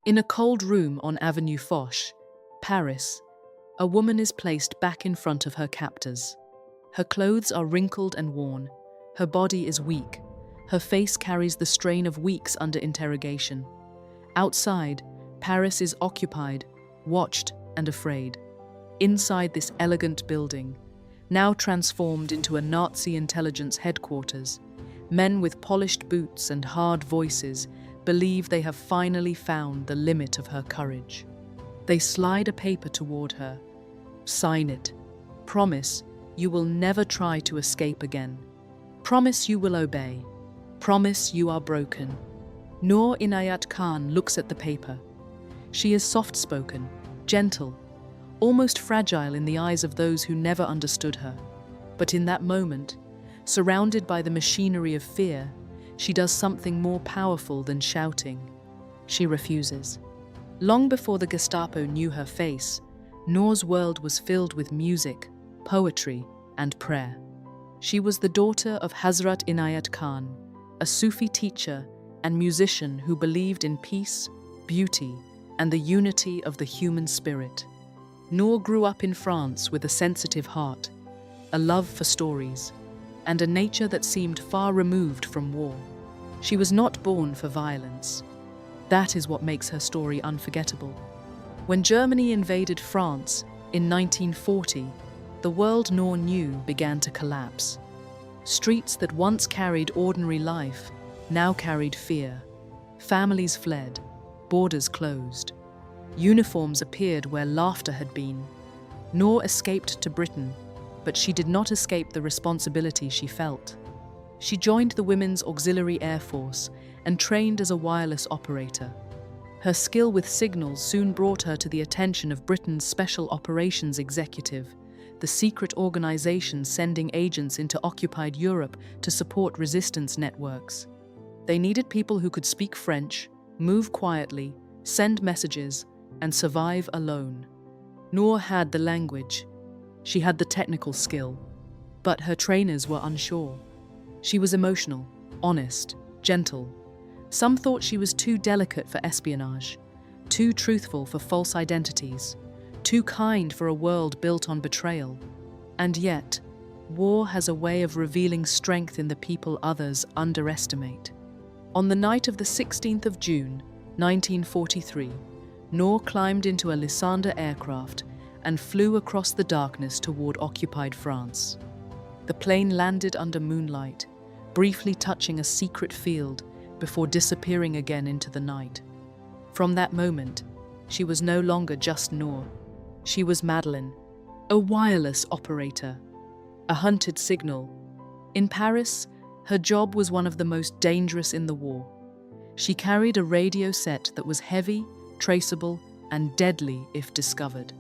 In a cold room on Avenue Foch, Paris, a woman is placed back in front of her captors. Her clothes are wrinkled and worn. Her body is weak. Her face carries the strain of weeks under interrogation. Outside, Paris is occupied, watched, and afraid. Inside this elegant building, now transformed into a Nazi intelligence headquarters, men with polished boots and hard voices believe they have finally found the limit of her courage. They slide a paper toward her. Sign it. Promise you will never try to escape again. Promise you will obey. Promise you are broken. Noor Inayat Khan looks at the paper. She is soft-spoken, gentle, almost fragile in the eyes of those who never understood her. But in that moment, surrounded by the machinery of fear, she does something more powerful than shouting. She refuses. Long before the Gestapo knew her face, Noor's world was filled with music, poetry, and prayer. She was the daughter of Hazrat Inayat Khan, a Sufi teacher and musician who believed in peace, beauty, and the unity of the human spirit. Noor grew up in France with a sensitive heart, a love for stories, and a nature that seemed far removed from war. She was not born for violence. That is what makes her story unforgettable. When Germany invaded France in 1940, the world Noor knew began to collapse. Streets that once carried ordinary life now carried fear. Families fled, borders closed. Uniforms appeared where laughter had been. Noor escaped to Britain, but she did not escape the responsibility she felt. She joined the Women's Auxiliary Air Force and trained as a wireless operator. Her skill with signals soon brought her to the attention of Britain's Special Operations Executive, the secret organization sending agents into occupied Europe to support resistance networks. They needed people who could speak French, move quietly, send messages, and survive alone. Noor had the language. She had the technical skill. But her trainers were unsure. She was emotional, honest, gentle. Some thought she was too delicate for espionage, too truthful for false identities, too kind for a world built on betrayal. And yet, war has a way of revealing strength in the people others underestimate. On the night of the 16th of June, 1943, Noor climbed into a Lysander aircraft and flew across the darkness toward occupied France. The plane landed under moonlight, briefly touching a secret field before disappearing again into the night. From that moment, she was no longer just Noor. She was Madeleine, a wireless operator, a hunted signal. In Paris, her job was one of the most dangerous in the war. She carried a radio set that was heavy, traceable, and deadly if discovered.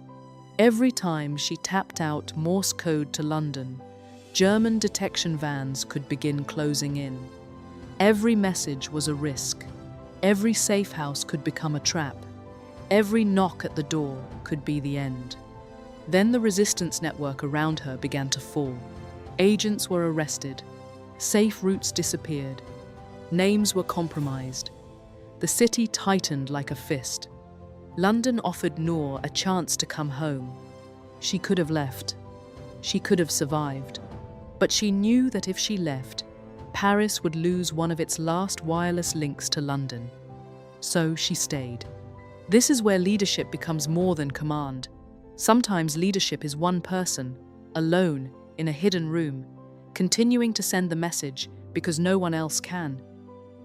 Every time she tapped out Morse code to London, German detection vans could begin closing in. Every message was a risk. Every safe house could become a trap. Every knock at the door could be the end. Then the resistance network around her began to fall. Agents were arrested. Safe routes disappeared. Names were compromised. The city tightened like a fist. London offered Noor a chance to come home. She could have left. She could have survived. But she knew that if she left, Paris would lose one of its last wireless links to London. So she stayed. This is where leadership becomes more than command. Sometimes leadership is one person, alone, in a hidden room, continuing to send the message because no one else can.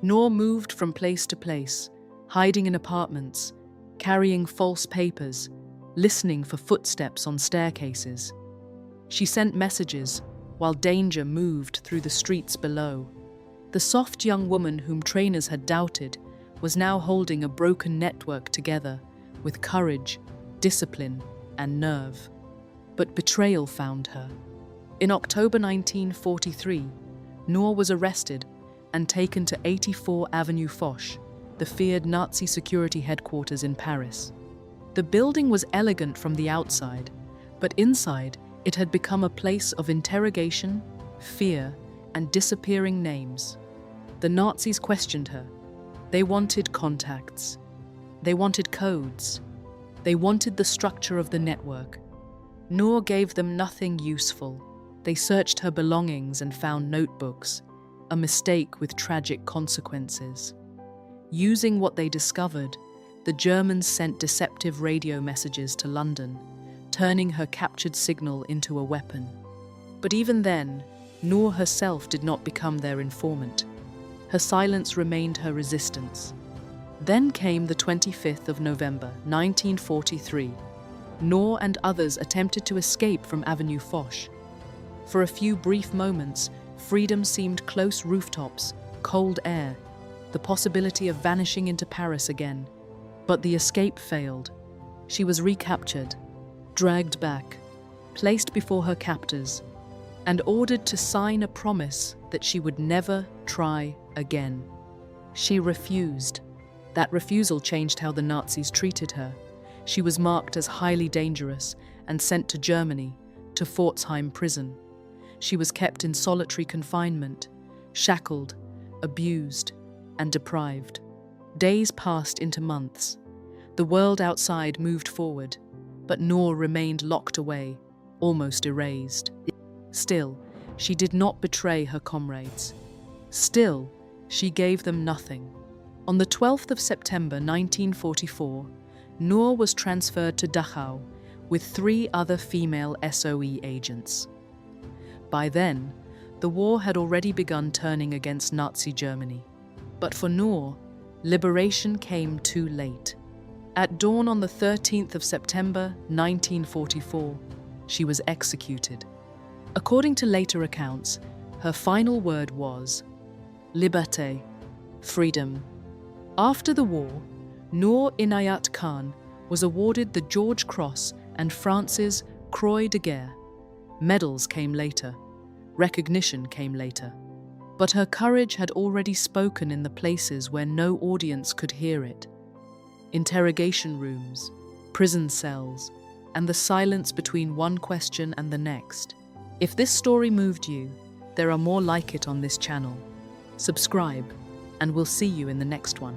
Noor moved from place to place, hiding in apartments, carrying false papers, listening for footsteps on staircases. She sent messages while danger moved through the streets below. The soft young woman whom trainers had doubted was now holding a broken network together with courage, discipline, and nerve. But betrayal found her. In October 1943, Noor was arrested and taken to 84 Avenue Foch, the feared Nazi security headquarters in Paris. The building was elegant from the outside, but inside it had become a place of interrogation, fear, and disappearing names. The Nazis questioned her. They wanted contacts. They wanted codes. They wanted the structure of the network. Noor gave them nothing useful. They searched her belongings and found notebooks, a mistake with tragic consequences. Using what they discovered, the Germans sent deceptive radio messages to London, turning her captured signal into a weapon. But even then, Noor herself did not become their informant. Her silence remained her resistance. Then came the 25th of November, 1943. Noor and others attempted to escape from Avenue Foch. For a few brief moments, freedom seemed close rooftops, cold air, the possibility of vanishing into Paris again. But the escape failed. She was recaptured, dragged back, placed before her captors, and ordered to sign a promise that she would never try again. She refused. That refusal changed how the Nazis treated her. She was marked as highly dangerous and sent to Germany, to Pforzheim prison. She was kept in solitary confinement, shackled, abused, and deprived. Days passed into months. The world outside moved forward, but Noor remained locked away, almost erased. Still, she did not betray her comrades. Still, she gave them nothing. On the 12th of September 1944, Noor was transferred to Dachau with 3 other female SOE agents. By then, the war had already begun turning against Nazi Germany. But for Noor, liberation came too late. At dawn on the 13th of September 1944, she was executed. According to later accounts, her final word was "Liberté," freedom. After the war, Noor Inayat Khan was awarded the George Cross and France's Croix de Guerre. Medals came later. Recognition came later. But her courage had already spoken in the places where no audience could hear it. Interrogation rooms, prison cells, and the silence between one question and the next. If this story moved you, there are more like it on this channel. Subscribe, and we'll see you in the next one.